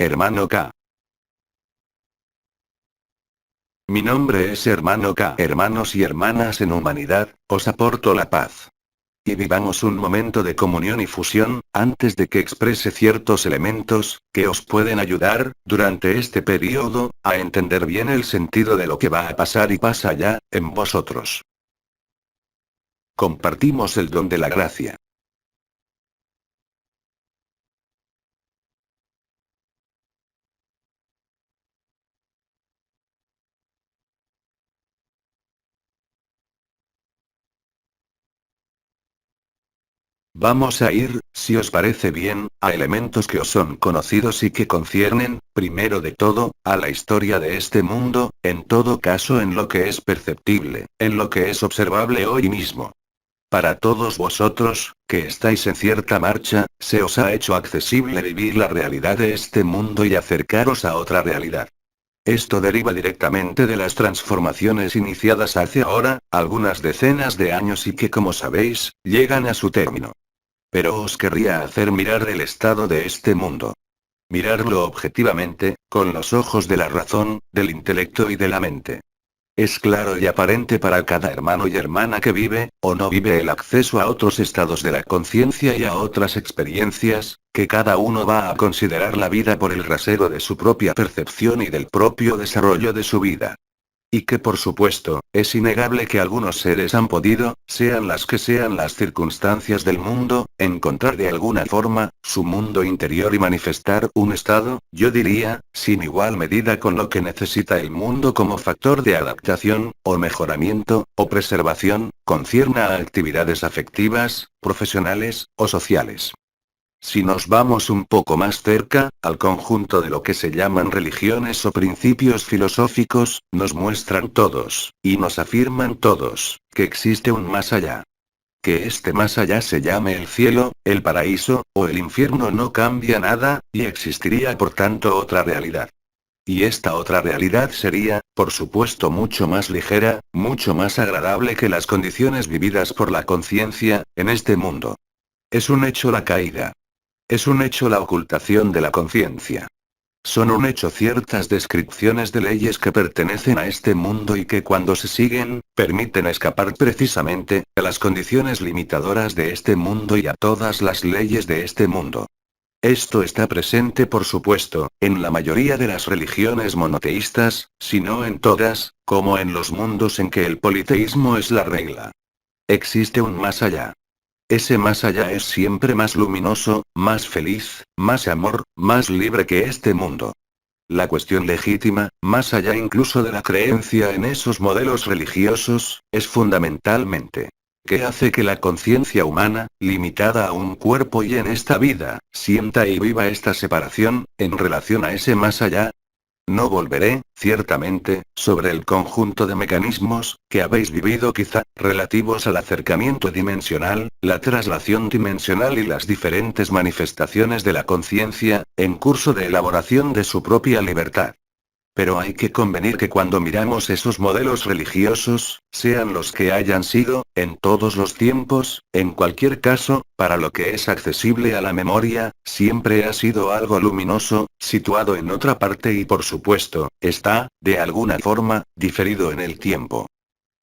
Hermano K. Mi nombre es Hermano K. Hermanos y hermanas en humanidad, os aporto la paz. Y vivamos un momento de comunión y fusión, antes de que exprese ciertos elementos, que os pueden ayudar, durante este periodo, a entender bien el sentido de lo que va a pasar y pasa ya, en vosotros. Compartimos el don de la gracia. Vamos a ir, si os parece bien, a elementos que os son conocidos y que conciernen, primero de todo, a la historia de este mundo, en todo caso en lo que es perceptible, en lo que es observable hoy mismo. Para todos vosotros, que estáis en cierta marcha, se os ha hecho accesible vivir la realidad de este mundo y acercaros a otra realidad. Esto deriva directamente de las transformaciones iniciadas hace ahora, algunas decenas de años y que como sabéis, llegan a su término. Pero os querría hacer mirar el estado de este mundo. Mirarlo objetivamente, con los ojos de la razón, del intelecto y de la mente. Es claro y aparente para cada hermano y hermana que vive, o no vive el acceso a otros estados de la conciencia y a otras experiencias, que cada uno va a considerar la vida por el rasero de su propia percepción y del propio desarrollo de su vida. Y que por supuesto, es innegable que algunos seres han podido, sean las que sean las circunstancias del mundo, encontrar de alguna forma, su mundo interior y manifestar un estado, yo diría, sin igual medida con lo que necesita el mundo como factor de adaptación, o mejoramiento, o preservación, concierne a actividades afectivas, profesionales, o sociales. Si nos vamos un poco más cerca, al conjunto de lo que se llaman religiones o principios filosóficos, nos muestran todos, y nos afirman todos, que existe un más allá. Que este más allá se llame el cielo, el paraíso, o el infierno no cambia nada, y existiría por tanto otra realidad. Y esta otra realidad sería, por supuesto, mucho más ligera, mucho más agradable que las condiciones vividas por la conciencia, en este mundo. Es un hecho la caída. Es un hecho la ocultación de la conciencia. Son un hecho ciertas descripciones de leyes que pertenecen a este mundo y que cuando se siguen, permiten escapar precisamente, a las condiciones limitadoras de este mundo y a todas las leyes de este mundo. Esto está presente por supuesto, en la mayoría de las religiones monoteístas, si no en todas, como en los mundos en que el politeísmo es la regla. Existe un más allá. Ese más allá es siempre más luminoso, más feliz, más amor, más libre que este mundo. La cuestión legítima, más allá incluso de la creencia en esos modelos religiosos, es fundamentalmente, ¿qué hace que la conciencia humana, limitada a un cuerpo y en esta vida, sienta y viva esta separación, en relación a ese más allá? No volveré, ciertamente, sobre el conjunto de mecanismos, que habéis vivido quizá, relativos al acercamiento dimensional, la traslación dimensional y las diferentes manifestaciones de la conciencia, en curso de elaboración de su propia libertad. Pero hay que convenir que cuando miramos esos modelos religiosos, sean los que hayan sido, en todos los tiempos, en cualquier caso, para lo que es accesible a la memoria, siempre ha sido algo luminoso, situado en otra parte y por supuesto, está, de alguna forma, diferido en el tiempo.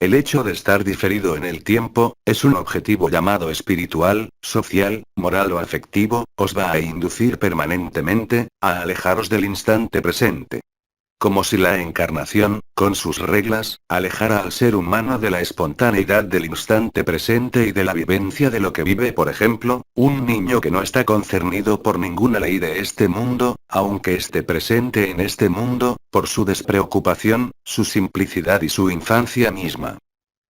El hecho de estar diferido en el tiempo, es un objetivo llamado espiritual, social, moral o afectivo, os va a inducir permanentemente, a alejaros del instante presente. Como si la encarnación, con sus reglas, alejara al ser humano de la espontaneidad del instante presente y de la vivencia de lo que vive, por ejemplo, un niño que no está concernido por ninguna ley de este mundo, aunque esté presente en este mundo, por su despreocupación, su simplicidad y su infancia misma.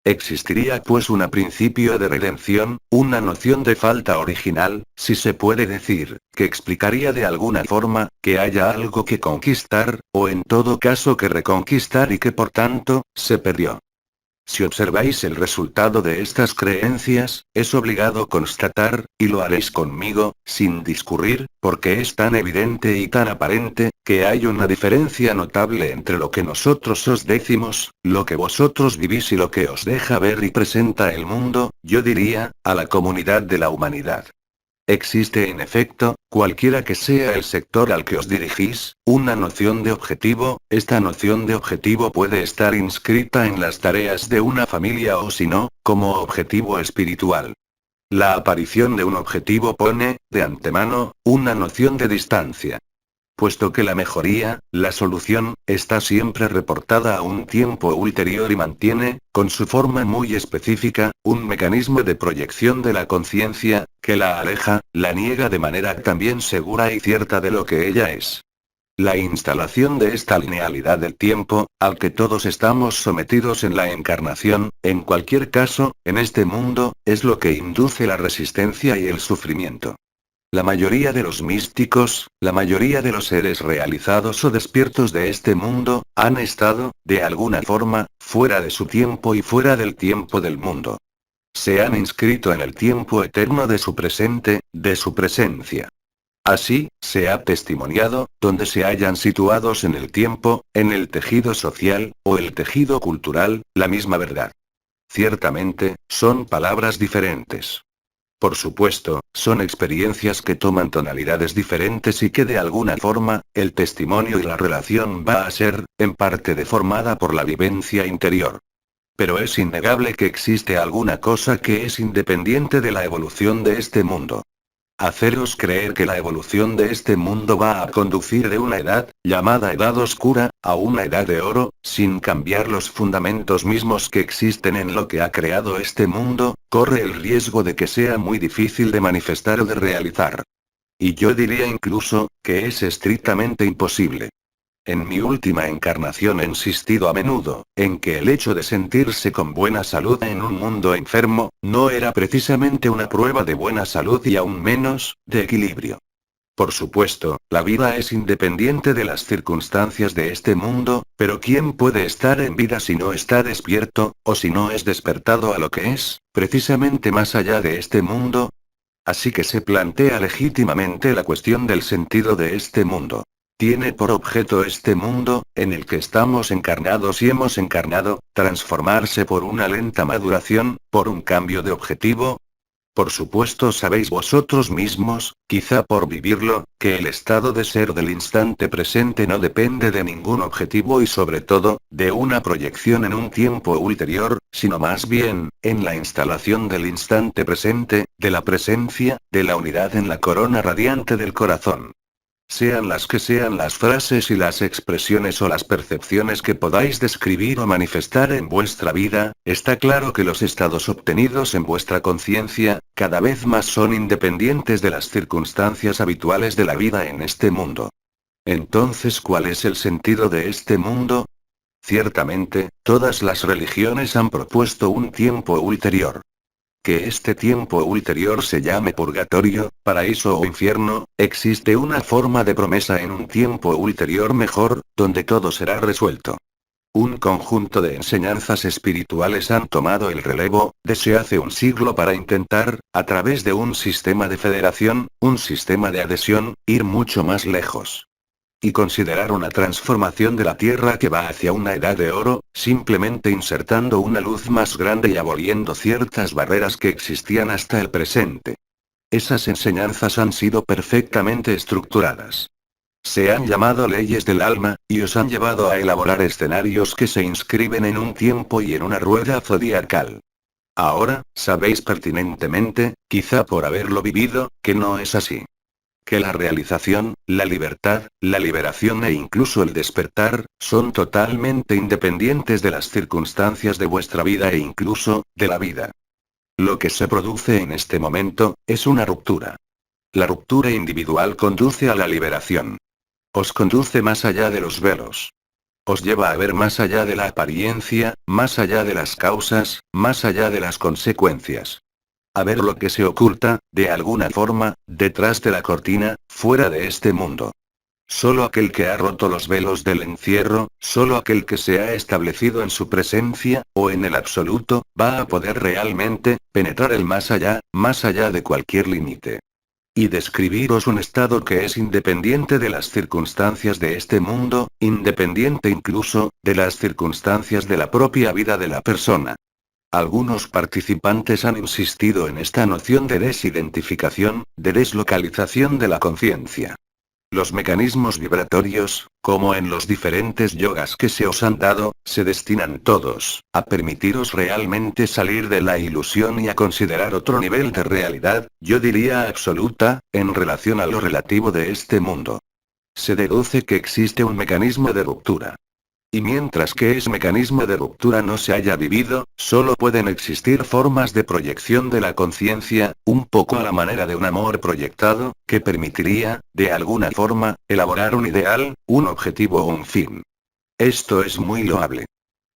Existiría pues un principio de redención, una noción de falta original, si se puede decir, que explicaría de alguna forma, que haya algo que conquistar, o en todo caso que reconquistar y que por tanto, se perdió. Si observáis el resultado de estas creencias, es obligado constatar, y lo haréis conmigo, sin discurrir, porque es tan evidente y tan aparente, que hay una diferencia notable entre lo que nosotros os decimos, lo que vosotros vivís y lo que os deja ver y presenta el mundo, yo diría, a la comunidad de la humanidad. Existe en efecto, cualquiera que sea el sector al que os dirigís, una noción de objetivo. Esta noción de objetivo puede estar inscrita en las tareas de una familia o si no, como objetivo espiritual. La aparición de un objetivo pone, de antemano, una noción de distancia. Puesto que la mejoría, la solución, está siempre reportada a un tiempo ulterior y mantiene, con su forma muy específica, un mecanismo de proyección de la conciencia, que la aleja, la niega de manera también segura y cierta de lo que ella es. La instalación de esta linealidad del tiempo, al que todos estamos sometidos en la encarnación, en cualquier caso, en este mundo, es lo que induce la resistencia y el sufrimiento. La mayoría de los místicos, la mayoría de los seres realizados o despiertos de este mundo, han estado, de alguna forma, fuera de su tiempo y fuera del tiempo del mundo. Se han inscrito en el tiempo eterno de su presente, de su presencia. Así, se ha testimoniado, donde se hayan situados en el tiempo, en el tejido social, o el tejido cultural, la misma verdad. Ciertamente, son palabras diferentes. Por supuesto, son experiencias que toman tonalidades diferentes y que de alguna forma, el testimonio y la relación va a ser, en parte deformada por la vivencia interior. Pero es innegable que existe alguna cosa que es independiente de la evolución de este mundo. Haceros creer que la evolución de este mundo va a conducir de una edad, llamada edad oscura, a una edad de oro, sin cambiar los fundamentos mismos que existen en lo que ha creado este mundo, corre el riesgo de que sea muy difícil de manifestar o de realizar. Y yo diría incluso, que es estrictamente imposible. En mi última encarnación he insistido a menudo, en que el hecho de sentirse con buena salud en un mundo enfermo, no era precisamente una prueba de buena salud y aún menos, de equilibrio. Por supuesto, la vida es independiente de las circunstancias de este mundo, pero ¿quién puede estar en vida si no está despierto, o si no es despertado a lo que es, precisamente más allá de este mundo? Así que se plantea legítimamente la cuestión del sentido de este mundo. ¿Tiene por objeto este mundo, en el que estamos encarnados y hemos encarnado, transformarse por una lenta maduración, por un cambio de objetivo? Por supuesto sabéis vosotros mismos, quizá por vivirlo, que el estado de ser del instante presente no depende de ningún objetivo y sobre todo, de una proyección en un tiempo ulterior, sino más bien, en la instalación del instante presente, de la presencia, de la unidad en la corona radiante del corazón. Sean las que sean las frases y las expresiones o las percepciones que podáis describir o manifestar en vuestra vida, está claro que los estados obtenidos en vuestra conciencia, cada vez más son independientes de las circunstancias habituales de la vida en este mundo. Entonces, ¿cuál es el sentido de este mundo? Ciertamente, todas las religiones han propuesto un tiempo ulterior. Que este tiempo ulterior se llame purgatorio, paraíso o infierno, existe una forma de promesa en un tiempo ulterior mejor, donde todo será resuelto. Un conjunto de enseñanzas espirituales han tomado el relevo, desde hace un siglo para intentar, a través de un sistema de federación, un sistema de adhesión, ir mucho más lejos. Y considerar una transformación de la Tierra que va hacia una edad de oro, simplemente insertando una luz más grande y aboliendo ciertas barreras que existían hasta el presente. Esas enseñanzas han sido perfectamente estructuradas. Se han llamado leyes del alma, y os han llevado a elaborar escenarios que se inscriben en un tiempo y en una rueda zodiacal. Ahora, sabéis pertinentemente, quizá por haberlo vivido, que no es así. Que la realización, la libertad, la liberación e incluso el despertar, son totalmente independientes de las circunstancias de vuestra vida e incluso, de la vida. Lo que se produce en este momento, es una ruptura. La ruptura individual conduce a la liberación. Os conduce más allá de los velos. Os lleva a ver más allá de la apariencia, más allá de las causas, más allá de las consecuencias. A ver lo que se oculta, de alguna forma, detrás de la cortina, fuera de este mundo. Solo aquel que ha roto los velos del encierro, solo aquel que se ha establecido en su presencia, o en el absoluto, va a poder realmente, penetrar el más allá de cualquier límite. Y describiros un estado que es independiente de las circunstancias de este mundo, independiente incluso, de las circunstancias de la propia vida de la persona. Algunos participantes han insistido en esta noción de desidentificación, de deslocalización de la conciencia. Los mecanismos vibratorios, como en los diferentes yogas que se os han dado, se destinan todos a permitiros realmente salir de la ilusión y a considerar otro nivel de realidad, yo diría absoluta, en relación a lo relativo de este mundo. Se deduce que existe un mecanismo de ruptura. Y mientras que ese mecanismo de ruptura no se haya vivido, solo pueden existir formas de proyección de la conciencia, un poco a la manera de un amor proyectado, que permitiría, de alguna forma, elaborar un ideal, un objetivo o un fin. Esto es muy loable.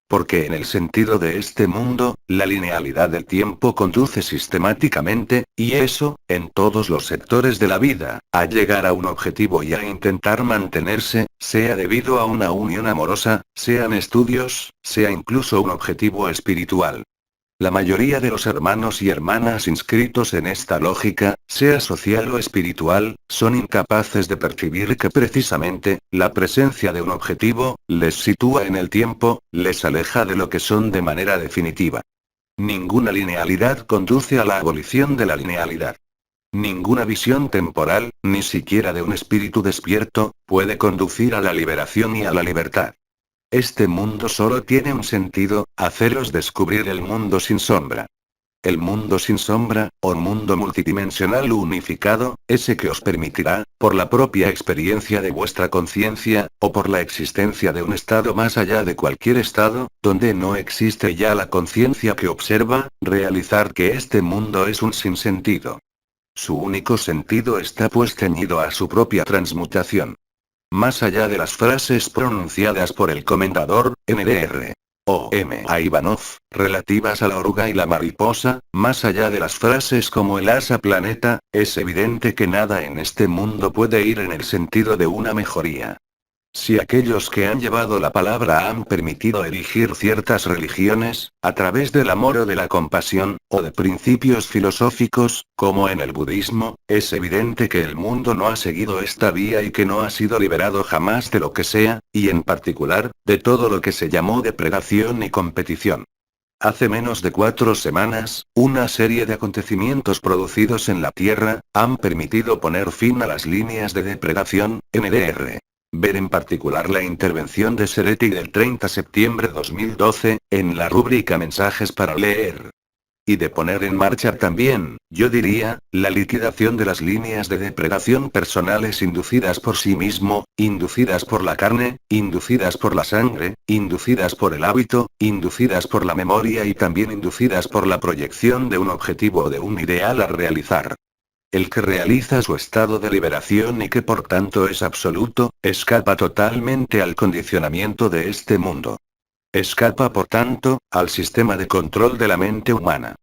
Porque en el sentido de este mundo, la linealidad del tiempo conduce sistemáticamente, y eso, en todos los sectores de la vida, a llegar a un objetivo y a intentar mantenerse, sea debido a una unión amorosa, sean estudios, sea incluso un objetivo espiritual. La mayoría de los hermanos y hermanas inscritos en esta lógica, sea social o espiritual, son incapaces de percibir que precisamente, la presencia de un objetivo, les sitúa en el tiempo, les aleja de lo que son de manera definitiva. Ninguna linealidad conduce a la abolición de la linealidad. Ninguna visión temporal, ni siquiera de un espíritu despierto, puede conducir a la liberación y a la libertad. Este mundo solo tiene un sentido, haceros descubrir el mundo sin sombra. El mundo sin sombra, o mundo multidimensional unificado, ese que os permitirá, por la propia experiencia de vuestra conciencia, o por la existencia de un estado más allá de cualquier estado, donde no existe ya la conciencia que observa, realizar que este mundo es un sinsentido. Su único sentido está pues ceñido a su propia transmutación. Más allá de las frases pronunciadas por el comendador, N.R. O. M. A. Ivanov, relativas a la oruga y la mariposa, más allá de las frases como el asa planeta, es evidente que nada en este mundo puede ir en el sentido de una mejoría. Si aquellos que han llevado la palabra han permitido erigir ciertas religiones, a través del amor o de la compasión, o de principios filosóficos, como en el budismo, es evidente que el mundo no ha seguido esta vía y que no ha sido liberado jamás de lo que sea, y en particular, de todo lo que se llamó depredación y competición. Hace menos de 4 semanas, una serie de acontecimientos producidos en la Tierra, han permitido poner fin a las líneas de depredación, NDR. Ver en particular la intervención de Seretti del 30 de septiembre de 2012, en la rúbrica Mensajes para leer. Y de poner en marcha también, yo diría, la liquidación de las líneas de depredación personales inducidas por sí mismo, inducidas por la carne, inducidas por la sangre, inducidas por el hábito, inducidas por la memoria y también inducidas por la proyección de un objetivo o de un ideal a realizar. El que realiza su estado de liberación y que por tanto es absoluto, escapa totalmente al condicionamiento de este mundo. Escapa por tanto, al sistema de control de la mente humana.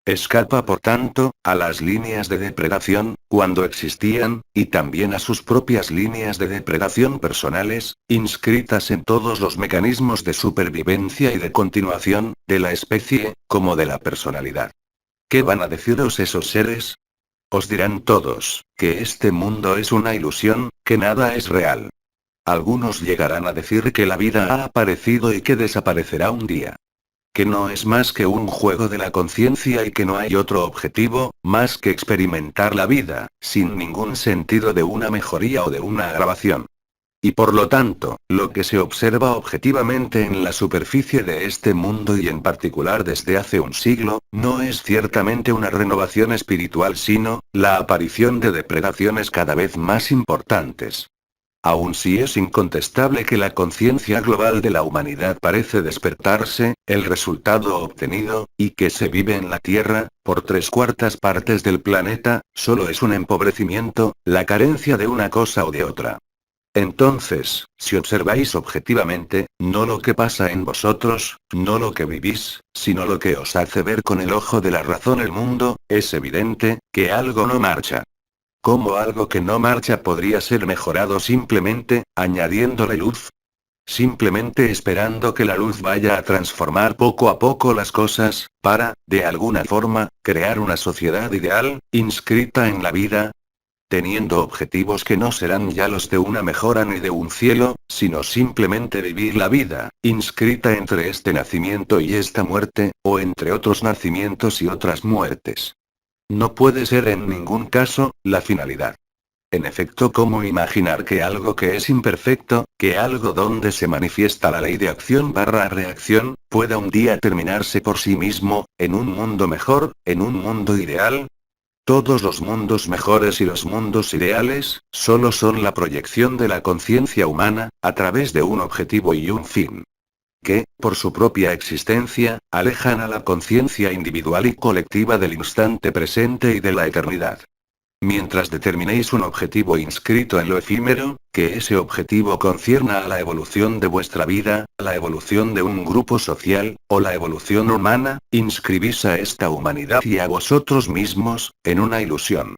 Escapa por tanto, a las líneas de depredación, cuando existían, y también a sus propias líneas de depredación personales, inscritas en todos los mecanismos de supervivencia y de continuación, de la especie, como de la personalidad. ¿Qué van a deciros esos seres? Os dirán todos, que este mundo es una ilusión, que nada es real. Algunos llegarán a decir que la vida ha aparecido y que desaparecerá un día. Que no es más que un juego de la conciencia y que no hay otro objetivo, más que experimentar la vida, sin ningún sentido de una mejoría o de una agravación. Y por lo tanto, lo que se observa objetivamente en la superficie de este mundo y en particular desde hace un siglo, no es ciertamente una renovación espiritual sino, la aparición de depredaciones cada vez más importantes. Aun si es incontestable que la conciencia global de la humanidad parece despertarse, el resultado obtenido, y que se vive en la Tierra, por 3/4 partes del planeta, solo es un empobrecimiento, la carencia de una cosa o de otra. Entonces, si observáis objetivamente, no lo que pasa en vosotros, no lo que vivís, sino lo que os hace ver con el ojo de la razón el mundo, es evidente, que algo no marcha. ¿Cómo algo que no marcha podría ser mejorado simplemente, añadiéndole luz? Simplemente esperando que la luz vaya a transformar poco a poco las cosas, para, de alguna forma, crear una sociedad ideal, inscrita en la vida. teniendo objetivos que no serán ya los de una mejora ni de un cielo, sino simplemente vivir la vida, inscrita entre este nacimiento y esta muerte, o entre otros nacimientos y otras muertes. No puede ser en ningún caso, la finalidad. En efecto, ¿cómo imaginar que algo que es imperfecto, que algo donde se manifiesta la ley de acción/reacción, pueda un día terminarse por sí mismo, en un mundo mejor, en un mundo ideal? Todos los mundos mejores y los mundos ideales, solo son la proyección de la conciencia humana, a través de un objetivo y un fin. Que, por su propia existencia, alejan a la conciencia individual y colectiva del instante presente y de la eternidad. Mientras determinéis un objetivo inscrito en lo efímero, que ese objetivo concierna a la evolución de vuestra vida, a la evolución de un grupo social, o la evolución humana, inscribís a esta humanidad y a vosotros mismos, en una ilusión.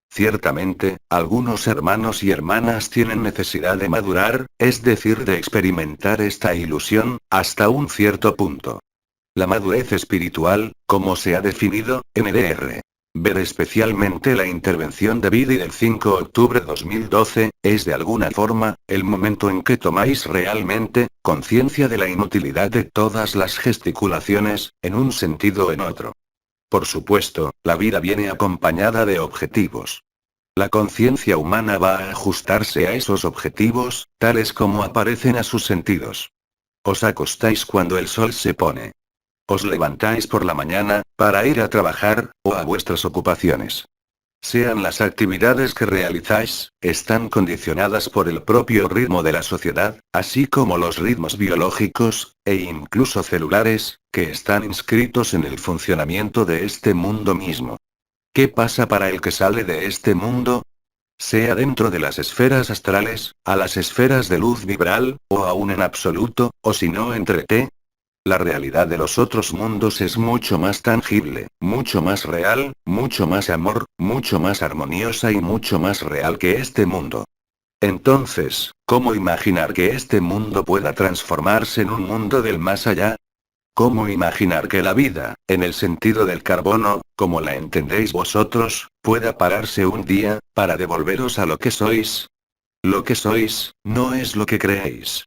Ciertamente, algunos hermanos y hermanas tienen necesidad de madurar, es decir, de experimentar esta ilusión, hasta un cierto punto. La madurez espiritual, como se ha definido, NDR. Ver especialmente la intervención de Bidi del 5 de octubre de 2012, es de alguna forma, el momento en que tomáis realmente, conciencia de la inutilidad de todas las gesticulaciones, en un sentido o en otro. Por supuesto, la vida viene acompañada de objetivos. La conciencia humana va a ajustarse a esos objetivos, tales como aparecen a sus sentidos. Os acostáis cuando el sol se pone. Os levantáis por la mañana, para ir a trabajar, o a vuestras ocupaciones. Sean las actividades que realizáis, están condicionadas por el propio ritmo de la sociedad, así como los ritmos biológicos, e incluso celulares, que están inscritos en el funcionamiento de este mundo mismo. ¿Qué pasa para el que sale de este mundo? Sea dentro de las esferas astrales, a las esferas de luz vibral, o aún en absoluto, o si no entre T. La realidad de los otros mundos es mucho más tangible, mucho más real, mucho más amor, mucho más armoniosa y mucho más real que este mundo. Entonces, ¿cómo imaginar que este mundo pueda transformarse en un mundo del más allá? ¿Cómo imaginar que la vida, en el sentido del carbono, como la entendéis vosotros, pueda pararse un día, para devolveros a lo que sois? Lo que sois, no es lo que creéis.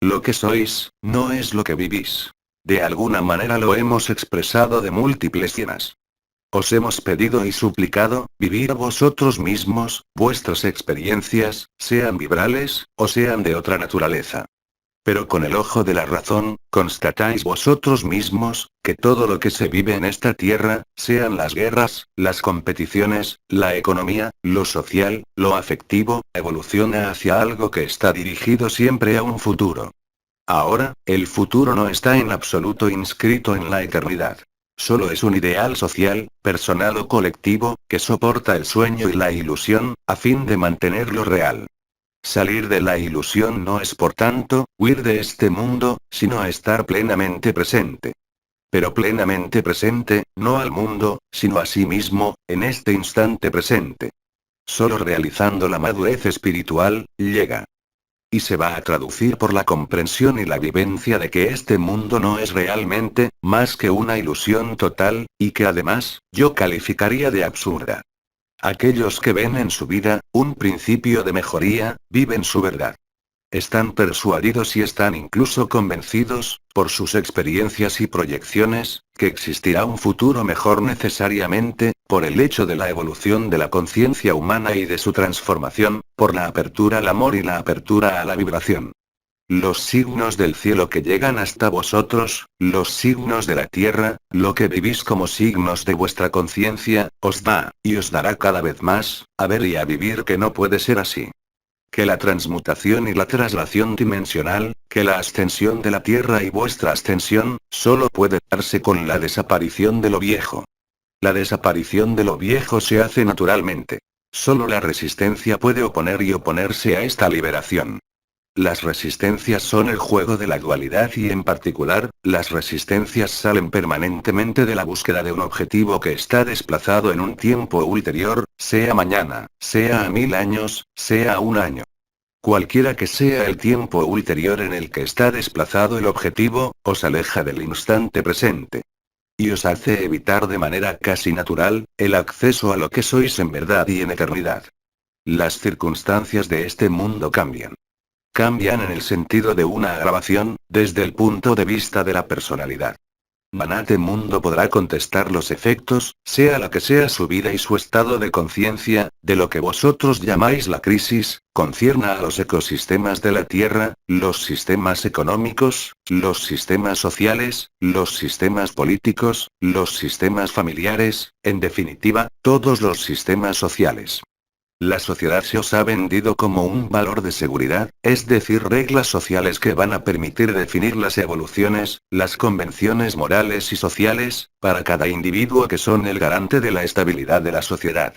Lo que sois, no es lo que vivís. De alguna manera lo hemos expresado de múltiples formas. Os hemos pedido y suplicado, vivir vosotros mismos, vuestras experiencias, sean vibrales, o sean de otra naturaleza. Pero con el ojo de la razón, constatáis vosotros mismos, que todo lo que se vive en esta tierra, sean las guerras, las competiciones, la economía, lo social, lo afectivo, evoluciona hacia algo que está dirigido siempre a un futuro. Ahora, el futuro no está en absoluto inscrito en la eternidad. Solo es un ideal social, personal o colectivo, que soporta el sueño y la ilusión, a fin de mantenerlo real. Salir de la ilusión no es por tanto, huir de este mundo, sino estar plenamente presente. Pero plenamente presente, no al mundo, sino a sí mismo, en este instante presente. Solo realizando la madurez espiritual, llega. Y se va a traducir por la comprensión y la vivencia de que este mundo no es realmente, más que una ilusión total, y que además, yo calificaría de absurda. Aquellos que ven en su vida, un principio de mejoría, viven su verdad. Están persuadidos y están incluso convencidos, por sus experiencias y proyecciones, que existirá un futuro mejor necesariamente, por el hecho de la evolución de la conciencia humana y de su transformación, por la apertura al amor y la apertura a la vibración. Los signos del cielo que llegan hasta vosotros, los signos de la tierra, lo que vivís como signos de vuestra conciencia, os da, y os dará cada vez más, a ver y a vivir que no puede ser así. Que la transmutación y la traslación dimensional, que la ascensión de la tierra y vuestra ascensión, solo puede darse con la desaparición de lo viejo. La desaparición de lo viejo se hace naturalmente. Solo la resistencia puede oponer y oponerse a esta liberación. Las resistencias son el juego de la dualidad y en particular, las resistencias salen permanentemente de la búsqueda de un objetivo que está desplazado en un tiempo ulterior, sea mañana, sea a 1000 años, sea a un año. Cualquiera que sea el tiempo ulterior en el que está desplazado el objetivo, os aleja del instante presente. Y os hace evitar de manera casi natural, el acceso a lo que sois en verdad y en eternidad. Las circunstancias de este mundo cambian. Cambian en el sentido de una agravación, desde el punto de vista de la personalidad. Manate Mundo podrá contestar los efectos, sea la que sea su vida y su estado de conciencia, de lo que vosotros llamáis la crisis, concierna a los ecosistemas de la Tierra, los sistemas económicos, los sistemas sociales, los sistemas políticos, los sistemas familiares, en definitiva, todos los sistemas sociales. La sociedad se os ha vendido como un valor de seguridad, es decir, reglas sociales que van a permitir definir las evoluciones, las convenciones morales y sociales, para cada individuo que son el garante de la estabilidad de la sociedad.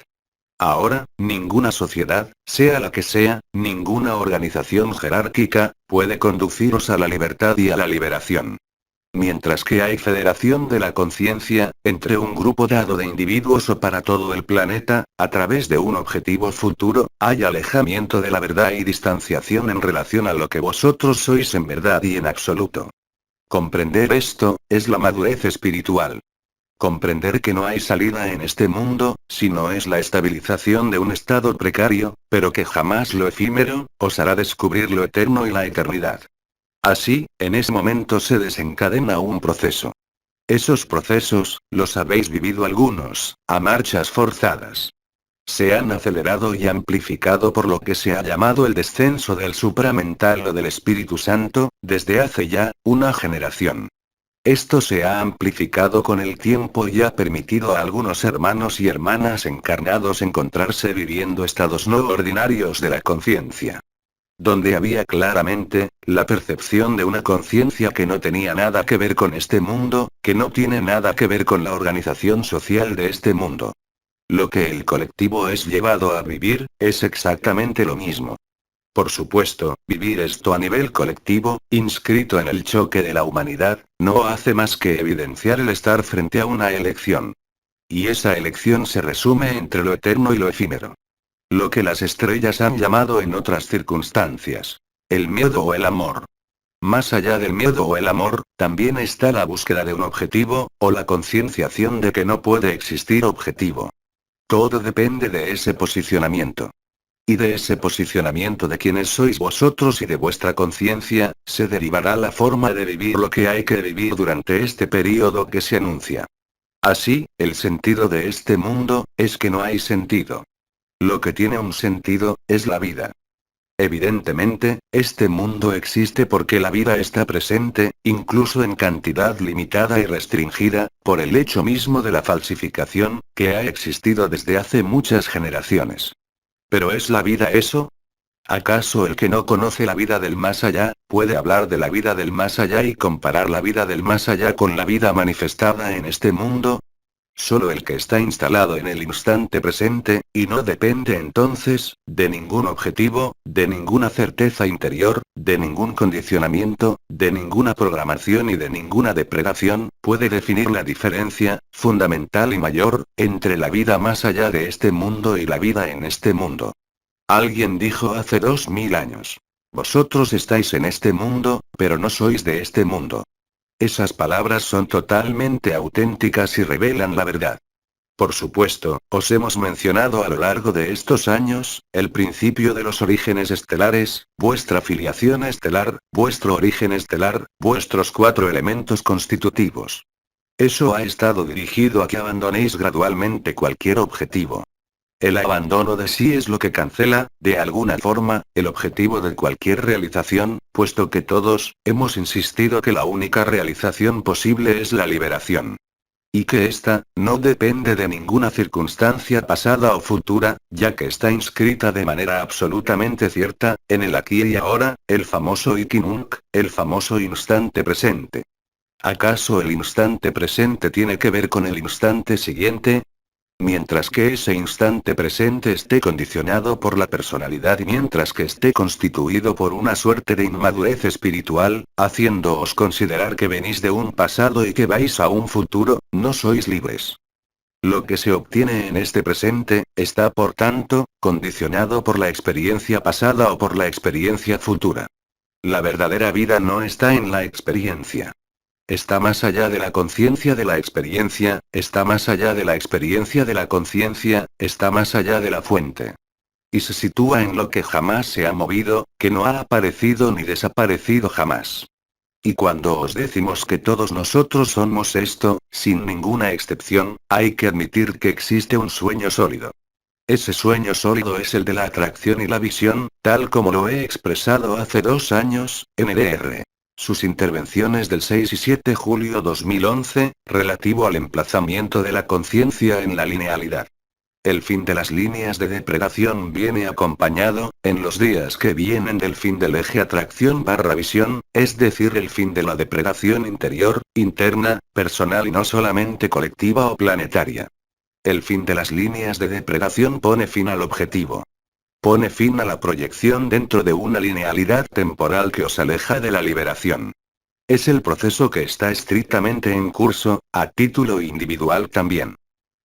Ahora, ninguna sociedad, sea la que sea, ninguna organización jerárquica, puede conduciros a la libertad y a la liberación. Mientras que hay federación de la conciencia, entre un grupo dado de individuos o para todo el planeta, a través de un objetivo futuro, hay alejamiento de la verdad y distanciación en relación a lo que vosotros sois en verdad y en absoluto. Comprender esto, es la madurez espiritual. Comprender que no hay salida en este mundo, sino es la estabilización de un estado precario, pero que jamás lo efímero, os hará descubrir lo eterno y la eternidad. Así, en ese momento se desencadena un proceso. Esos procesos, los habéis vivido algunos, a marchas forzadas. Se han acelerado y amplificado por lo que se ha llamado el descenso del supramental o del Espíritu Santo, desde hace ya, una generación. Esto se ha amplificado con el tiempo y ha permitido a algunos hermanos y hermanas encarnados encontrarse viviendo estados no ordinarios de la conciencia. Donde había claramente, la percepción de una conciencia que no tenía nada que ver con este mundo, que no tiene nada que ver con la organización social de este mundo. Lo que el colectivo es llevado a vivir, es exactamente lo mismo. Por supuesto, vivir esto a nivel colectivo, inscrito en el choque de la humanidad, no hace más que evidenciar el estar frente a una elección. Y esa elección se resume entre lo eterno y lo efímero. Lo que las estrellas han llamado en otras circunstancias, el miedo o el amor. Más allá del miedo o el amor, también está la búsqueda de un objetivo, o la concienciación de que no puede existir objetivo. Todo depende de ese posicionamiento. Y de ese posicionamiento de quienes sois vosotros y de vuestra conciencia, se derivará la forma de vivir lo que hay que vivir durante este período que se anuncia. Así, el sentido de este mundo, es que no hay sentido. Lo que tiene un sentido, es la vida. Evidentemente, este mundo existe porque la vida está presente, incluso en cantidad limitada y restringida, por el hecho mismo de la falsificación, que ha existido desde hace muchas generaciones. ¿Pero es la vida eso? ¿Acaso el que no conoce la vida del más allá, puede hablar de la vida del más allá y comparar la vida del más allá con la vida manifestada en este mundo? Solo el que está instalado en el instante presente, y no depende entonces, de ningún objetivo, de ninguna certeza interior, de ningún condicionamiento, de ninguna programación y de ninguna depredación, puede definir la diferencia, fundamental y mayor, entre la vida más allá de este mundo y la vida en este mundo. Alguien dijo hace 2000 años. Vosotros estáis en este mundo, pero no sois de este mundo. Esas palabras son totalmente auténticas y revelan la verdad. Por supuesto, os hemos mencionado a lo largo de estos años, el principio de los orígenes estelares, vuestra filiación estelar, vuestro origen estelar, vuestros 4 elementos constitutivos. Eso ha estado dirigido a que abandonéis gradualmente cualquier objetivo. El abandono de sí es lo que cancela, de alguna forma, el objetivo de cualquier realización, puesto que todos, hemos insistido que la única realización posible es la liberación. Y que ésta, no depende de ninguna circunstancia pasada o futura, ya que está inscrita de manera absolutamente cierta, en el aquí y ahora, el famoso Ikinunk, el famoso instante presente. ¿Acaso el instante presente tiene que ver con el instante siguiente? Mientras que ese instante presente esté condicionado por la personalidad y mientras que esté constituido por una suerte de inmadurez espiritual, haciéndoos considerar que venís de un pasado y que vais a un futuro, no sois libres. Lo que se obtiene en este presente, está por tanto, condicionado por la experiencia pasada o por la experiencia futura. La verdadera vida no está en la experiencia. Está más allá de la conciencia de la experiencia, está más allá de la experiencia de la conciencia, está más allá de la fuente. y se sitúa en lo que jamás se ha movido, que no ha aparecido ni desaparecido jamás. Y cuando os decimos que todos nosotros somos esto, sin ninguna excepción, hay que admitir que existe un sueño sólido. Ese sueño sólido es el de la atracción y la visión, tal como lo he expresado hace 2 años, en NDR. Sus intervenciones del 6 y 7 de julio 2011, relativo al emplazamiento de la conciencia en la linealidad. El fin de las líneas de depredación viene acompañado, en los días que vienen, del fin del eje atracción/visión, es decir, el fin de la depredación interior, interna, personal y no solamente colectiva o planetaria. El fin de las líneas de depredación pone fin al objetivo. Pone fin a la proyección dentro de una linealidad temporal que os aleja de la liberación. Es el proceso que está estrictamente en curso, a título individual también.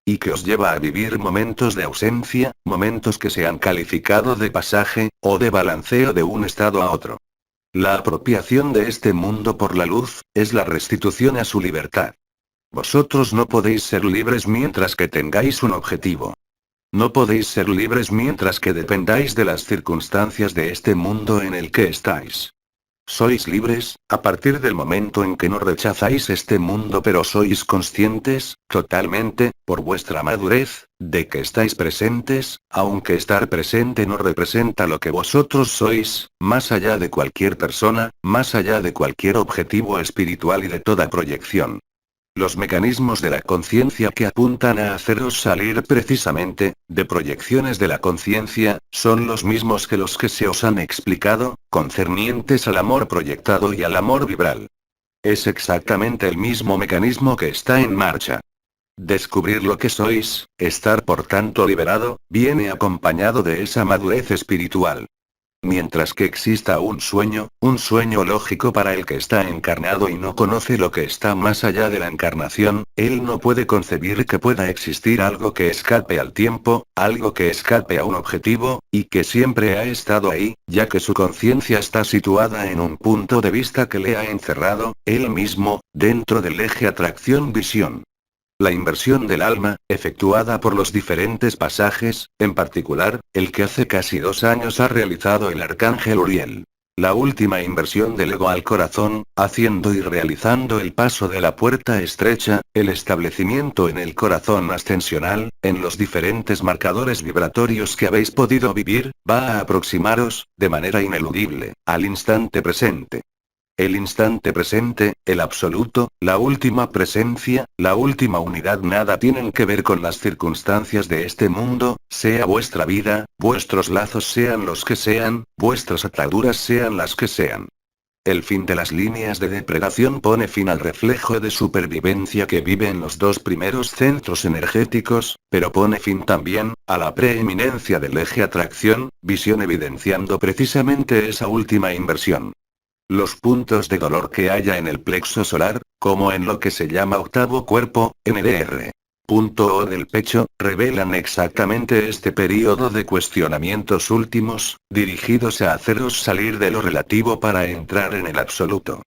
Y que os lleva a vivir momentos de ausencia, momentos que se han calificado de pasaje, o de balanceo de un estado a otro. La apropiación de este mundo por la luz, es la restitución a su libertad. Vosotros no podéis ser libres mientras que tengáis un objetivo. No podéis ser libres mientras que dependáis de las circunstancias de este mundo en el que estáis. Sois libres, a partir del momento en que no rechazáis este mundo, pero sois conscientes, totalmente, por vuestra madurez, de que estáis presentes, aunque estar presente no representa lo que vosotros sois, más allá de cualquier persona, más allá de cualquier objetivo espiritual y de toda proyección. Los mecanismos de la conciencia que apuntan a haceros salir precisamente, de proyecciones de la conciencia, son los mismos que los que se os han explicado, concernientes al amor proyectado y al amor vibral. Es exactamente el mismo mecanismo que está en marcha. Descubrir lo que sois, estar por tanto liberado, viene acompañado de esa madurez espiritual. Mientras que exista un sueño lógico para el que está encarnado y no conoce lo que está más allá de la encarnación, él no puede concebir que pueda existir algo que escape al tiempo, algo que escape a un objetivo, y que siempre ha estado ahí, ya que su conciencia está situada en un punto de vista que le ha encerrado, él mismo, dentro del eje atracción-visión. La inversión del alma, efectuada por los diferentes pasajes, en particular, el que hace casi 2 años ha realizado el arcángel Uriel. La última inversión del ego al corazón, haciendo y realizando el paso de la puerta estrecha, el establecimiento en el corazón ascensional, en los diferentes marcadores vibratorios que habéis podido vivir, va a aproximaros, de manera ineludible, al instante presente. El instante presente, el absoluto, la última presencia, la última unidad nada tienen que ver con las circunstancias de este mundo, sea vuestra vida, vuestros lazos sean los que sean, vuestras ataduras sean las que sean. El fin de las líneas de depredación pone fin al reflejo de supervivencia que vive en los 2 primeros centros energéticos, pero pone fin también, a la preeminencia del eje atracción-visión, evidenciando precisamente esa última inversión. Los puntos de dolor que haya en el plexo solar, como en lo que se llama octavo cuerpo, NDR. Punto O del pecho, revelan exactamente este período de cuestionamientos últimos, dirigidos a haceros salir de lo relativo para entrar en el absoluto.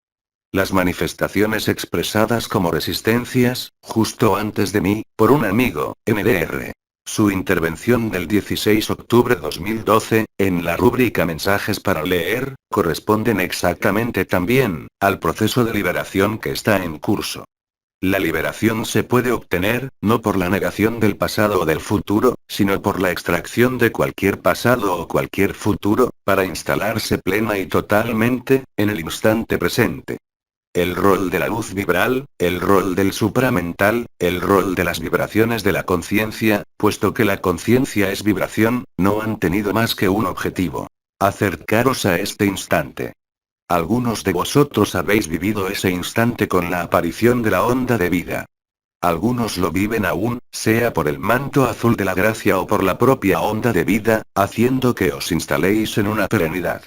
Las manifestaciones expresadas como resistencias, justo antes de mí, por un amigo, NDR. Su intervención del 16 de octubre de 2012, en la rúbrica Mensajes para leer, corresponden exactamente también, al proceso de liberación que está en curso. La liberación se puede obtener, no por la negación del pasado o del futuro, sino por la extracción de cualquier pasado o cualquier futuro, para instalarse plena y totalmente, en el instante presente. El rol de la luz vibral, el rol del supramental, el rol de las vibraciones de la conciencia, puesto que la conciencia es vibración, no han tenido más que un objetivo: acercaros a este instante. Algunos de vosotros habéis vivido ese instante con la aparición de la onda de vida. Algunos lo viven aún, sea por el manto azul de la gracia o por la propia onda de vida, haciendo que os instaléis en una perenidad.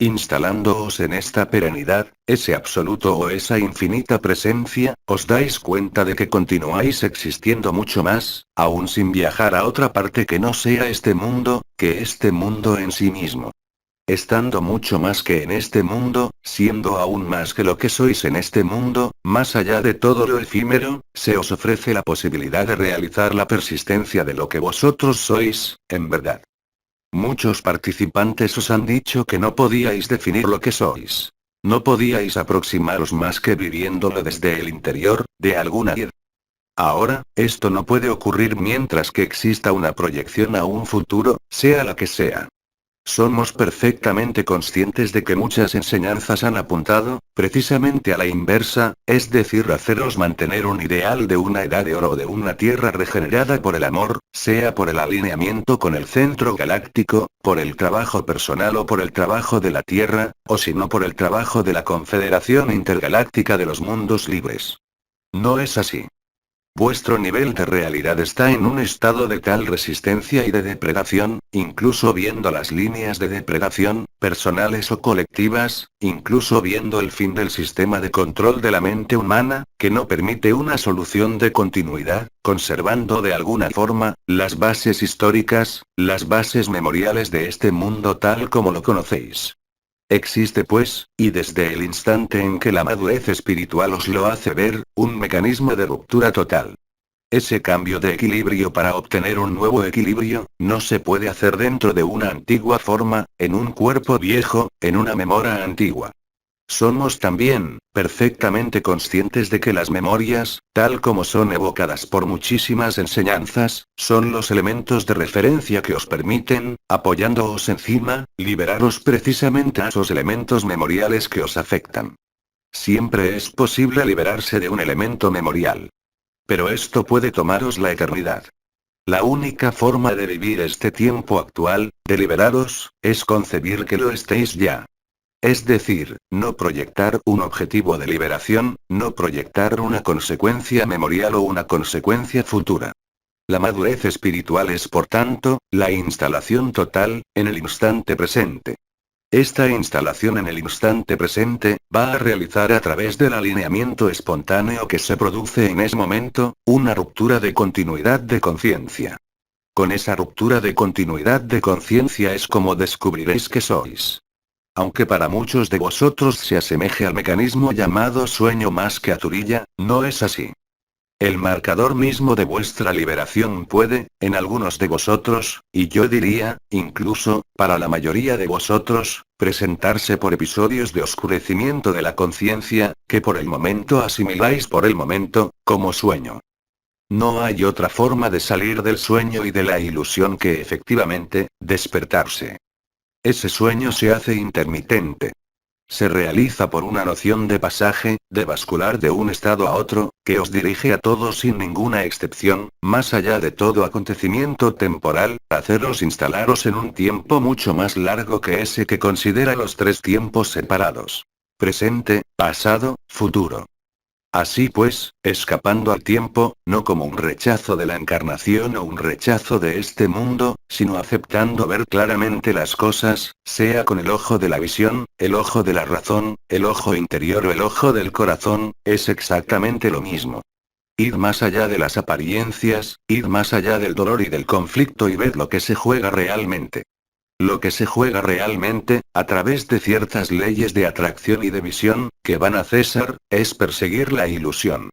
Instalándoos en esta perenidad, ese absoluto o esa infinita presencia, os dais cuenta de que continuáis existiendo mucho más, aún sin viajar a otra parte que no sea este mundo, que este mundo en sí mismo. Estando mucho más que en este mundo, siendo aún más que lo que sois en este mundo, más allá de todo lo efímero, se os ofrece la posibilidad de realizar la persistencia de lo que vosotros sois, en verdad. Muchos participantes os han dicho que no podíais definir lo que sois. No podíais aproximaros más que viviéndolo desde el interior, de alguna id. Ahora, esto no puede ocurrir mientras que exista una proyección a un futuro, sea la que sea. Somos perfectamente conscientes de que muchas enseñanzas han apuntado, precisamente a la inversa, es decir, haceros mantener un ideal de una edad de oro o de una tierra regenerada por el amor, sea por el alineamiento con el centro galáctico, por el trabajo personal o por el trabajo de la Tierra, o si no por el trabajo de la Confederación Intergaláctica de los Mundos Libres. No es así. Vuestro nivel de realidad está en un estado de tal resistencia y de depredación, incluso viendo las líneas de depredación, personales o colectivas, incluso viendo el fin del sistema de control de la mente humana, que no permite una solución de continuidad, conservando de alguna forma, las bases históricas, las bases memoriales de este mundo tal como lo conocéis. Existe pues, y desde el instante en que la madurez espiritual os lo hace ver, un mecanismo de ruptura total. Ese cambio de equilibrio para obtener un nuevo equilibrio, no se puede hacer dentro de una antigua forma, en un cuerpo viejo, en una memoria antigua. Somos también, perfectamente conscientes de que las memorias, tal como son evocadas por muchísimas enseñanzas, son los elementos de referencia que os permiten, apoyándoos encima, liberaros precisamente a esos elementos memoriales que os afectan. Siempre es posible liberarse de un elemento memorial. Pero esto puede tomaros la eternidad. La única forma de vivir este tiempo actual, de liberaros, es concebir que lo estéis ya. Es decir, no proyectar un objetivo de liberación, no proyectar una consecuencia memorial o una consecuencia futura. La madurez espiritual es, por tanto, la instalación total, en el instante presente. Esta instalación en el instante presente, va a realizar a través del alineamiento espontáneo que se produce en ese momento, una ruptura de continuidad de conciencia. Con esa ruptura de continuidad de conciencia es como descubriréis que sois. Aunque para muchos de vosotros se asemeje al mecanismo llamado sueño más que a turilla, no es así. El marcador mismo de vuestra liberación puede, en algunos de vosotros, y yo diría, incluso, para la mayoría de vosotros, presentarse por episodios de oscurecimiento de la conciencia, que por el momento asimiláis por el momento, como sueño. No hay otra forma de salir del sueño y de la ilusión que efectivamente, despertarse. Ese sueño se hace intermitente. Se realiza por una noción de pasaje, de bascular de un estado a otro, que os dirige a todos sin ninguna excepción, más allá de todo acontecimiento temporal, haceros instalaros en un tiempo mucho más largo que ese que considera los tres tiempos separados. Presente, pasado, futuro. Así pues, escapando al tiempo, no como un rechazo de la encarnación o un rechazo de este mundo, sino aceptando ver claramente las cosas, sea con el ojo de la visión, el ojo de la razón, el ojo interior o el ojo del corazón, es exactamente lo mismo. Id más allá de las apariencias, id más allá del dolor y del conflicto y ved lo que se juega realmente. Lo que se juega realmente, a través de ciertas leyes de atracción y de visión, que van a cesar, es perseguir la ilusión.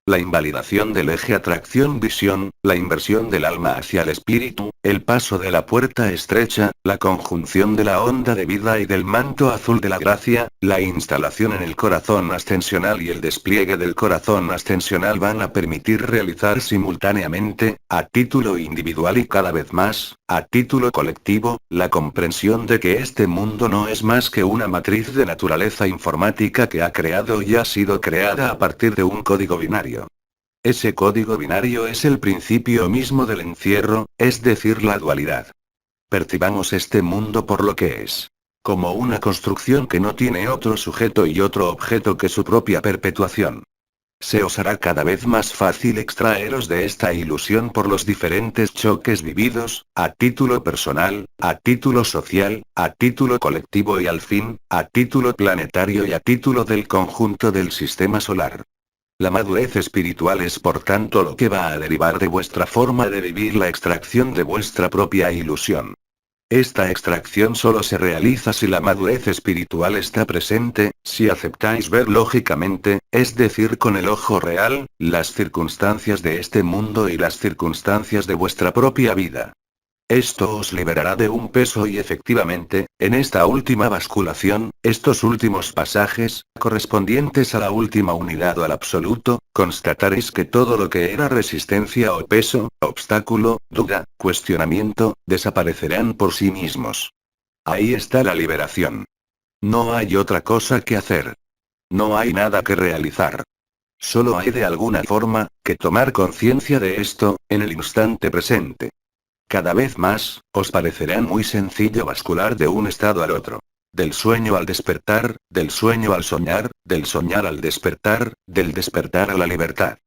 La invalidación del eje atracción-visión, la inversión del alma hacia el espíritu, el paso de la puerta estrecha, la conjunción de la onda de vida y del manto azul de la gracia, la instalación en el corazón ascensional y el despliegue del corazón ascensional van a permitir realizar simultáneamente, a título individual y cada vez más, a título colectivo, la comprensión de que este mundo no es más que una matriz de naturaleza informática que ha creado y ha sido creada a partir de un código binario. Ese código binario es el principio mismo del encierro, es decir, la dualidad. Percibamos este mundo por lo que es. Como una construcción que no tiene otro sujeto y otro objeto que su propia perpetuación. Se os hará cada vez más fácil extraeros de esta ilusión por los diferentes choques vividos, a título personal, a título social, a título colectivo y al fin, a título planetario y a título del conjunto del sistema solar. La madurez espiritual es por tanto lo que va a derivar de vuestra forma de vivir la extracción de vuestra propia ilusión. Esta extracción solo se realiza si la madurez espiritual está presente, si aceptáis ver lógicamente, es decir, con el ojo real, las circunstancias de este mundo y las circunstancias de vuestra propia vida. Esto os liberará de un peso y efectivamente, en esta última basculación, estos últimos pasajes, correspondientes a la última unidad o al absoluto, constataréis que todo lo que era resistencia o peso, obstáculo, duda, cuestionamiento, desaparecerán por sí mismos. Ahí está la liberación. No hay otra cosa que hacer. No hay nada que realizar. Solo hay de alguna forma, que tomar conciencia de esto, en el instante presente. Cada vez más, os parecerá muy sencillo bascular de un estado al otro. Del sueño al despertar, del sueño al soñar, del soñar al despertar, del despertar a la libertad.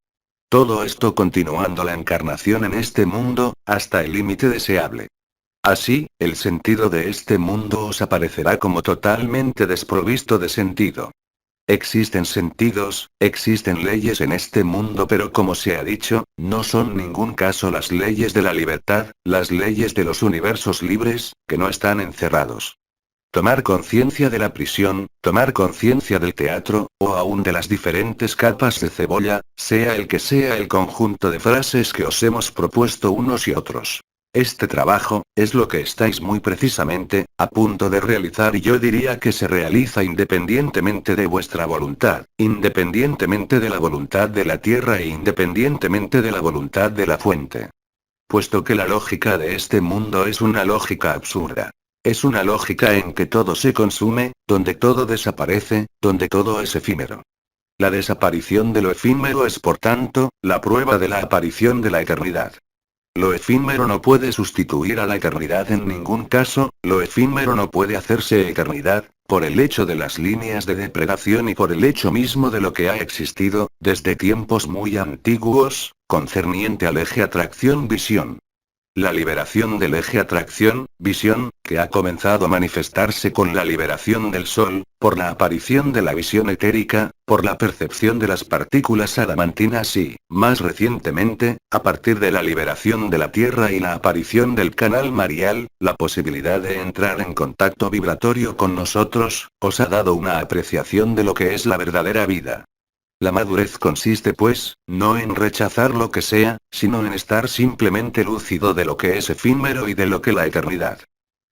Todo esto continuando la encarnación en este mundo, hasta el límite deseable. Así, el sentido de este mundo os aparecerá como totalmente desprovisto de sentido. Existen sentidos, existen leyes en este mundo, pero como se ha dicho, no son en ningún caso las leyes de la libertad, las leyes de los universos libres, que no están encerrados. Tomar conciencia de la prisión, tomar conciencia del teatro, o aún de las diferentes capas de cebolla, sea el que sea el conjunto de frases que os hemos propuesto unos y otros. Este trabajo, es lo que estáis muy precisamente, a punto de realizar y yo diría que se realiza independientemente de vuestra voluntad, independientemente de la voluntad de la tierra e independientemente de la voluntad de la fuente. Puesto que la lógica de este mundo es una lógica absurda. Es una lógica en que todo se consume, donde todo desaparece, donde todo es efímero. La desaparición de lo efímero es por tanto, la prueba de la aparición de la eternidad. Lo efímero no puede sustituir a la eternidad en ningún caso, lo efímero no puede hacerse eternidad, por el hecho de las líneas de depredación y por el hecho mismo de lo que ha existido, desde tiempos muy antiguos, concerniente al eje atracción-visión. La liberación del eje atracción-visión, que ha comenzado a manifestarse con la liberación del Sol, por la aparición de la visión etérica, por la percepción de las partículas adamantinas y, más recientemente, a partir de la liberación de la Tierra y la aparición del canal marial, la posibilidad de entrar en contacto vibratorio con nosotros, os ha dado una apreciación de lo que es la verdadera vida. La madurez consiste pues, no en rechazar lo que sea, sino en estar simplemente lúcido de lo que es efímero y de lo que la eternidad.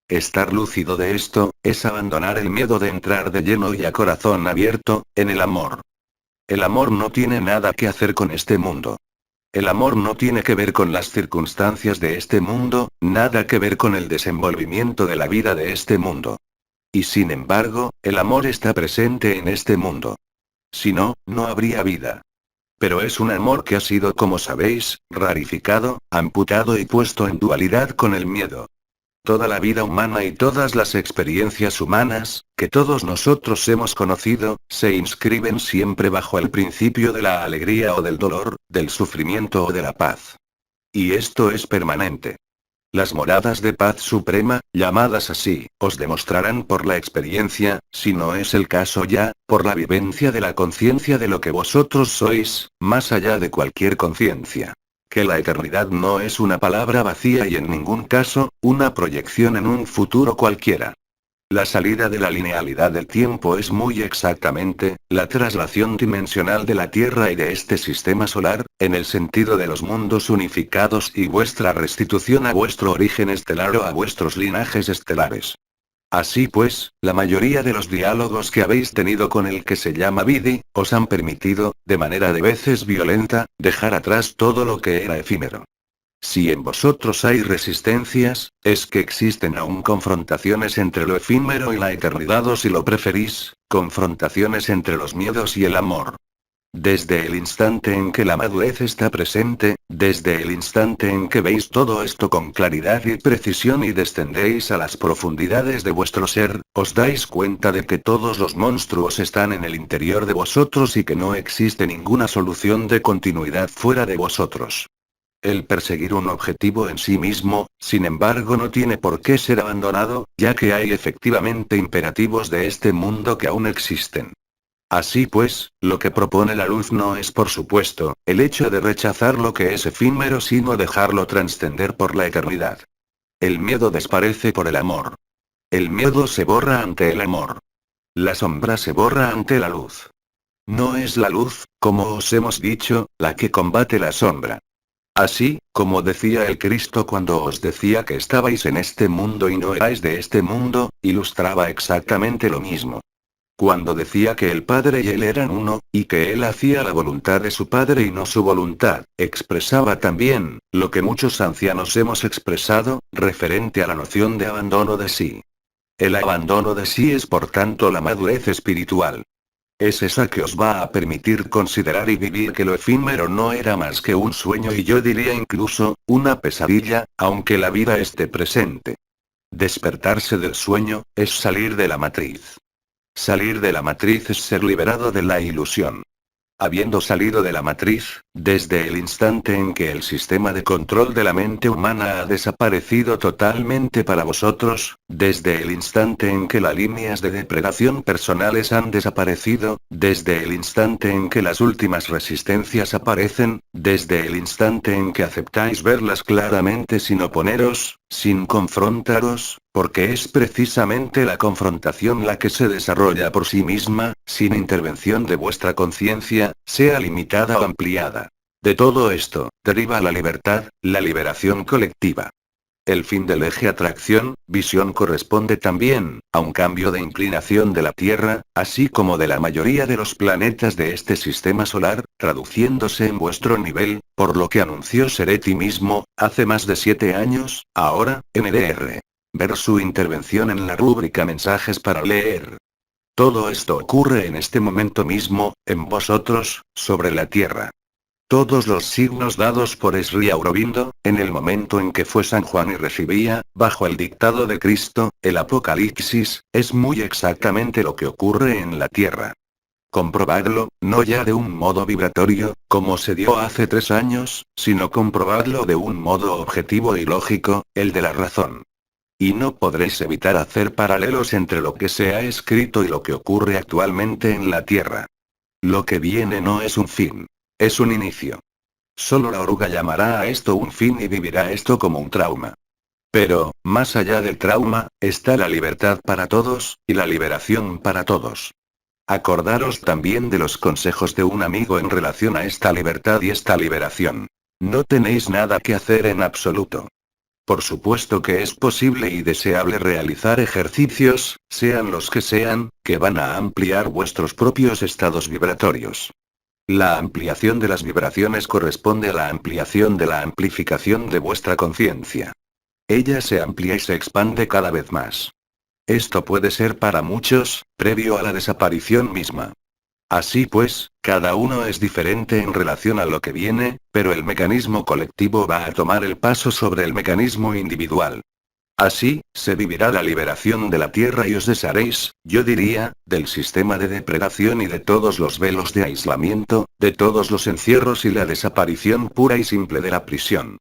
Estar lúcido de esto, es abandonar el miedo de entrar de lleno y a corazón abierto, en el amor. El amor no tiene nada que hacer con este mundo. El amor no tiene que ver con las circunstancias de este mundo, nada que ver con el desenvolvimiento de la vida de este mundo. Y sin embargo, el amor está presente en este mundo. Si no, no habría vida. Pero es un amor que ha sido, como sabéis, rarificado, amputado y puesto en dualidad con el miedo. Toda la vida humana y todas las experiencias humanas, que todos nosotros hemos conocido, se inscriben siempre bajo el principio de la alegría o del dolor, del sufrimiento o de la paz. Y esto es permanente. Las moradas de paz suprema, llamadas así, os demostrarán por la experiencia, si no es el caso ya, por la vivencia de la conciencia de lo que vosotros sois, más allá de cualquier conciencia. Que la eternidad no es una palabra vacía y en ningún caso, una proyección en un futuro cualquiera. La salida de la linealidad del tiempo es muy exactamente, la traslación dimensional de la Tierra y de este sistema solar, en el sentido de los mundos unificados y vuestra restitución a vuestro origen estelar o a vuestros linajes estelares. Así pues, la mayoría de los diálogos que habéis tenido con el que se llama Vidi, os han permitido, de manera de veces violenta, dejar atrás todo lo que era efímero. Si en vosotros hay resistencias, es que existen aún confrontaciones entre lo efímero y la eternidad o si lo preferís, confrontaciones entre los miedos y el amor. Desde el instante en que la madurez está presente, desde el instante en que veis todo esto con claridad y precisión y descendéis a las profundidades de vuestro ser, os dais cuenta de que todos los monstruos están en el interior de vosotros y que no existe ninguna solución de continuidad fuera de vosotros. El perseguir un objetivo en sí mismo, sin embargo, no tiene por qué ser abandonado, ya que hay efectivamente imperativos de este mundo que aún existen. Así pues, lo que propone la luz no es, por supuesto, el hecho de rechazar lo que es efímero, sino dejarlo trascender por la eternidad. El miedo desaparece por el amor. El miedo se borra ante el amor. La sombra se borra ante la luz. No es la luz, como os hemos dicho, la que combate la sombra. Así, como decía el Cristo cuando os decía que estabais en este mundo y no erais de este mundo, ilustraba exactamente lo mismo. Cuando decía que el Padre y Él eran uno, y que Él hacía la voluntad de su Padre y no su voluntad, expresaba también, lo que muchos ancianos hemos expresado, referente a la noción de abandono de sí. El abandono de sí es por tanto la madurez espiritual. Es esa que os va a permitir considerar y vivir que lo efímero no era más que un sueño y yo diría incluso, una pesadilla, aunque la vida esté presente. Despertarse del sueño, es salir de la matriz. Salir de la matriz es ser liberado de la ilusión. Habiendo salido de la matriz, desde el instante en que el sistema de control de la mente humana ha desaparecido totalmente para vosotros, desde el instante en que las líneas de depredación personales han desaparecido, desde el instante en que las últimas resistencias aparecen, desde el instante en que aceptáis verlas claramente sin oponeros, sin confrontaros, porque es precisamente la confrontación la que se desarrolla por sí misma, sin intervención de vuestra conciencia, sea limitada o ampliada. De todo esto, deriva la libertad, la liberación colectiva. El fin del eje atracción-visión corresponde también, a un cambio de inclinación de la Tierra, así como de la mayoría de los planetas de este sistema solar, traduciéndose en vuestro nivel, por lo que anunció Seretti mismo, hace más de 7 años, ahora, NDR. Ver su intervención en la rúbrica Mensajes para leer. Todo esto ocurre en este momento mismo, en vosotros, sobre la Tierra. Todos los signos dados por Sri Aurobindo, en el momento en que fue San Juan y recibía, bajo el dictado de Cristo, el Apocalipsis, es muy exactamente lo que ocurre en la Tierra. Comprobadlo, no ya de un modo vibratorio, como se dio hace 3 años, sino comprobadlo de un modo objetivo y lógico, el de la razón. Y no podréis evitar hacer paralelos entre lo que se ha escrito y lo que ocurre actualmente en la Tierra. Lo que viene no es un fin. Es un inicio. Solo la oruga llamará a esto un fin y vivirá esto como un trauma. Pero, más allá del trauma, está la libertad para todos, y la liberación para todos. Acordaros también de los consejos de un amigo en relación a esta libertad y esta liberación. No tenéis nada que hacer en absoluto. Por supuesto que es posible y deseable realizar ejercicios, sean los que sean, que van a ampliar vuestros propios estados vibratorios. La ampliación de las vibraciones corresponde a la ampliación de la amplificación de vuestra conciencia. Ella se amplía y se expande cada vez más. Esto puede ser para muchos, previo a la desaparición misma. Así pues, cada uno es diferente en relación a lo que viene, pero el mecanismo colectivo va a tomar el paso sobre el mecanismo individual. Así, se vivirá la liberación de la Tierra y os desharéis, yo diría, del sistema de depredación y de todos los velos de aislamiento, de todos los encierros y la desaparición pura y simple de la prisión.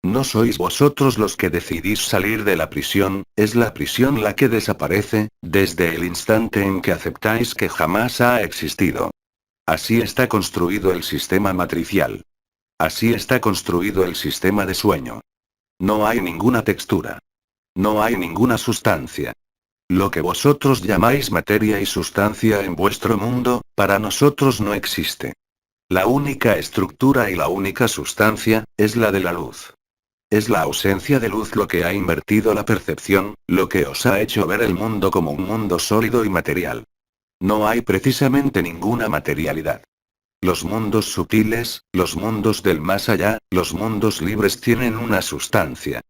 No sois vosotros los que decidís salir de la prisión, es la prisión la que desaparece, desde el instante en que aceptáis que jamás ha existido. Así está construido el sistema matricial. Así está construido el sistema de sueño. No hay ninguna textura. No hay ninguna sustancia. Lo que vosotros llamáis materia y sustancia en vuestro mundo, para nosotros no existe. La única estructura y la única sustancia, es la de la luz. Es la ausencia de luz lo que ha invertido la percepción, lo que os ha hecho ver el mundo como un mundo sólido y material. No hay precisamente ninguna materialidad. Los mundos sutiles, los mundos del más allá, los mundos libres tienen una sustancia.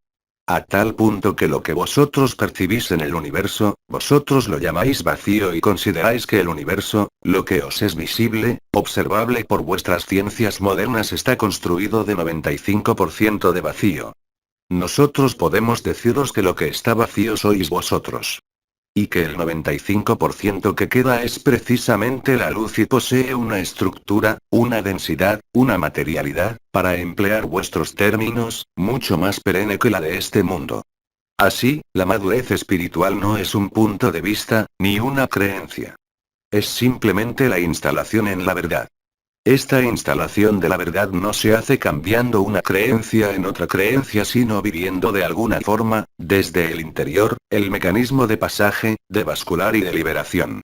A tal punto que lo que vosotros percibís en el universo, vosotros lo llamáis vacío y consideráis que el universo, lo que os es visible, observable por vuestras ciencias modernas está construido de 95% de vacío. Nosotros podemos deciros que lo que está vacío sois vosotros. Y que el 95% que queda es precisamente la luz y posee una estructura, una densidad, una materialidad, para emplear vuestros términos, mucho más perenne que la de este mundo. Así, la madurez espiritual no es un punto de vista, ni una creencia. Es simplemente la instalación en la verdad. Esta instalación de la verdad no se hace cambiando una creencia en otra creencia, sino viviendo de alguna forma, desde el interior, el mecanismo de pasaje, de bascular y de liberación.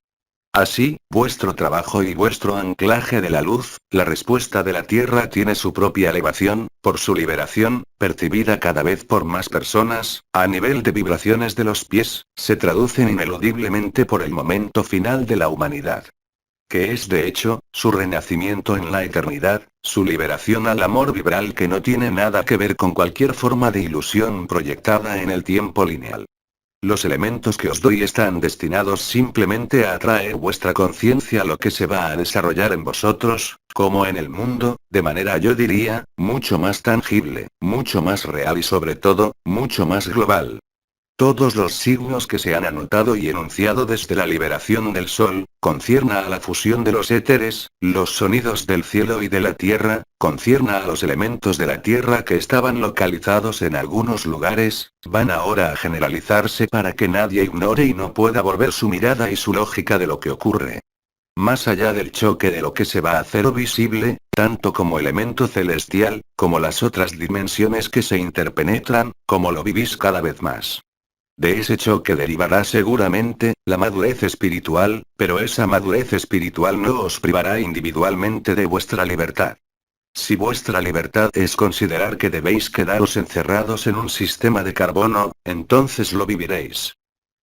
Así, vuestro trabajo y vuestro anclaje de la luz, la respuesta de la Tierra tiene su propia elevación, por su liberación, percibida cada vez por más personas, a nivel de vibraciones de los pies, se traducen ineludiblemente por el momento final de la humanidad. Que es de hecho, su renacimiento en la eternidad, su liberación al amor vibral que no tiene nada que ver con cualquier forma de ilusión proyectada en el tiempo lineal. Los elementos que os doy están destinados simplemente a atraer vuestra conciencia a lo que se va a desarrollar en vosotros, como en el mundo, de manera yo diría, mucho más tangible, mucho más real y sobre todo, mucho más global. Todos los signos que se han anotado y enunciado desde la liberación del Sol, concierna a la fusión de los éteres, los sonidos del cielo y de la tierra, concierna a los elementos de la tierra que estaban localizados en algunos lugares, van ahora a generalizarse para que nadie ignore y no pueda volver su mirada y su lógica de lo que ocurre. Más allá del choque de lo que se va a hacer visible, tanto como elemento celestial, como las otras dimensiones que se interpenetran, como lo vivís cada vez más. De ese choque derivará seguramente, la madurez espiritual, pero esa madurez espiritual no os privará individualmente de vuestra libertad. Si vuestra libertad es considerar que debéis quedaros encerrados en un sistema de carbono, entonces lo viviréis.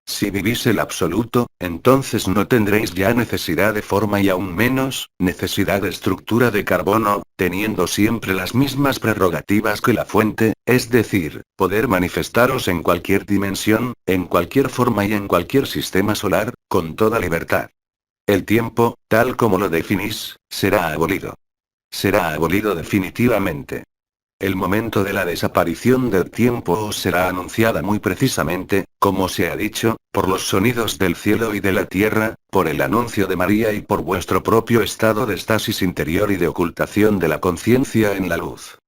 Si vivís el absoluto, entonces no tendréis ya necesidad de forma y aún menos, necesidad de estructura de carbono, teniendo siempre las mismas prerrogativas que la fuente, es decir, poder manifestaros en cualquier dimensión, en cualquier forma y en cualquier sistema solar, con toda libertad. El tiempo, tal como lo definís, será abolido. Será abolido definitivamente. El momento de la desaparición del tiempo os será anunciada muy precisamente, como se ha dicho, por los sonidos del cielo y de la tierra, por el anuncio de María y por vuestro propio estado de estasis interior y de ocultación de la conciencia en la luz.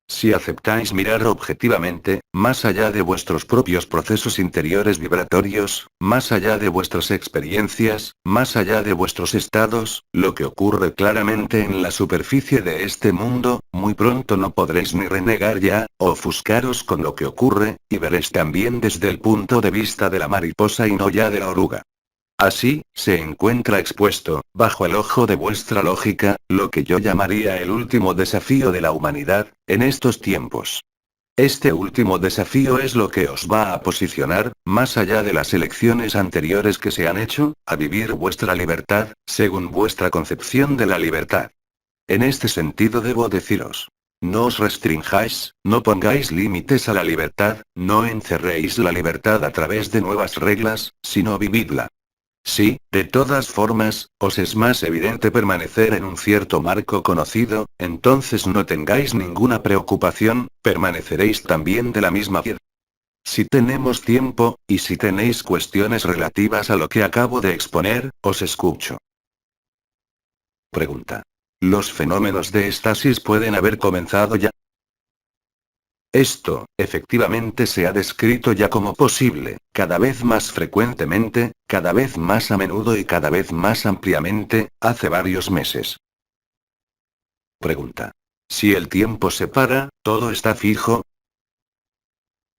Si aceptáis mirar objetivamente, más allá de vuestros propios procesos interiores vibratorios, más allá de vuestras experiencias, más allá de vuestros estados, lo que ocurre claramente en la superficie de este mundo, muy pronto no podréis ni renegar ya, o ofuscaros con lo que ocurre, y veréis también desde el punto de vista de la mariposa y no ya de la oruga. Así, se encuentra expuesto, bajo el ojo de vuestra lógica, lo que yo llamaría el último desafío de la humanidad, en estos tiempos. Este último desafío es lo que os va a posicionar, más allá de las elecciones anteriores que se han hecho, a vivir vuestra libertad, según vuestra concepción de la libertad. En este sentido debo deciros. No os restrinjáis, no pongáis límites a la libertad, no encerréis la libertad a través de nuevas reglas, sino vividla. Sí, de todas formas, os es más evidente permanecer en un cierto marco conocido, entonces no tengáis ninguna preocupación, permaneceréis también de la misma piedra. Si tenemos tiempo, y si tenéis cuestiones relativas a lo que acabo de exponer, os escucho. Pregunta. ¿Los fenómenos de estasis pueden haber comenzado ya? Esto, efectivamente se ha descrito ya como posible, cada vez más frecuentemente, cada vez más a menudo y cada vez más ampliamente, hace varios meses. Pregunta. Si el tiempo se para, ¿todo está fijo?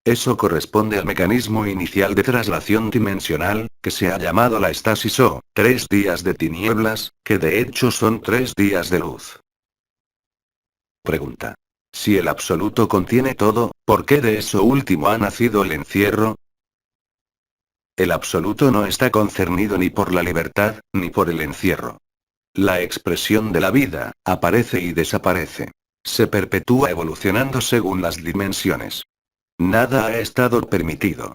Eso corresponde al mecanismo inicial de traslación dimensional, que se ha llamado la estasis o 3 días de tinieblas, que de hecho son 3 días de luz. Pregunta. Si el absoluto contiene todo, ¿por qué de eso último ha nacido el encierro? El absoluto no está concernido ni por la libertad, ni por el encierro. La expresión de la vida, aparece y desaparece. Se perpetúa evolucionando según las dimensiones. Nada ha estado permitido.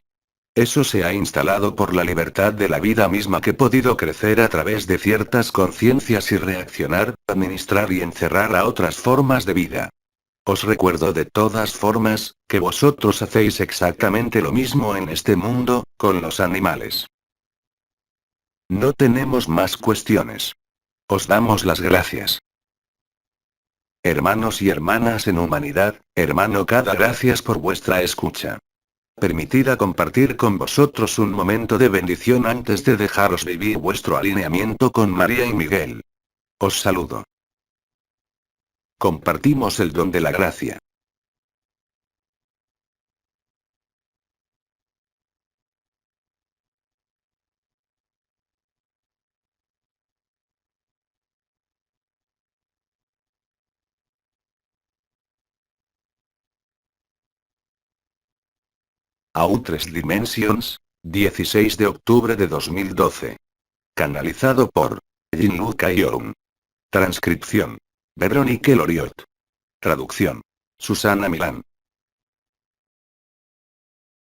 Eso se ha instalado por la libertad de la vida misma que ha podido crecer a través de ciertas conciencias y reaccionar, administrar y encerrar a otras formas de vida. Os recuerdo de todas formas, que vosotros hacéis exactamente lo mismo en este mundo, con los animales. No tenemos más cuestiones. Os damos las gracias. Hermanos y hermanas en humanidad, hermano cada gracias por vuestra escucha. Permitida compartir con vosotros un momento de bendición antes de dejaros vivir vuestro alineamiento con María y Miguel. Os saludo. Compartimos el don de la gracia. Outres Dimensions, 16 de octubre de 2012. Canalizado por Jean-Luc Ayron. Transcripción: Veronique Loriot. Traducción: Susana Milán.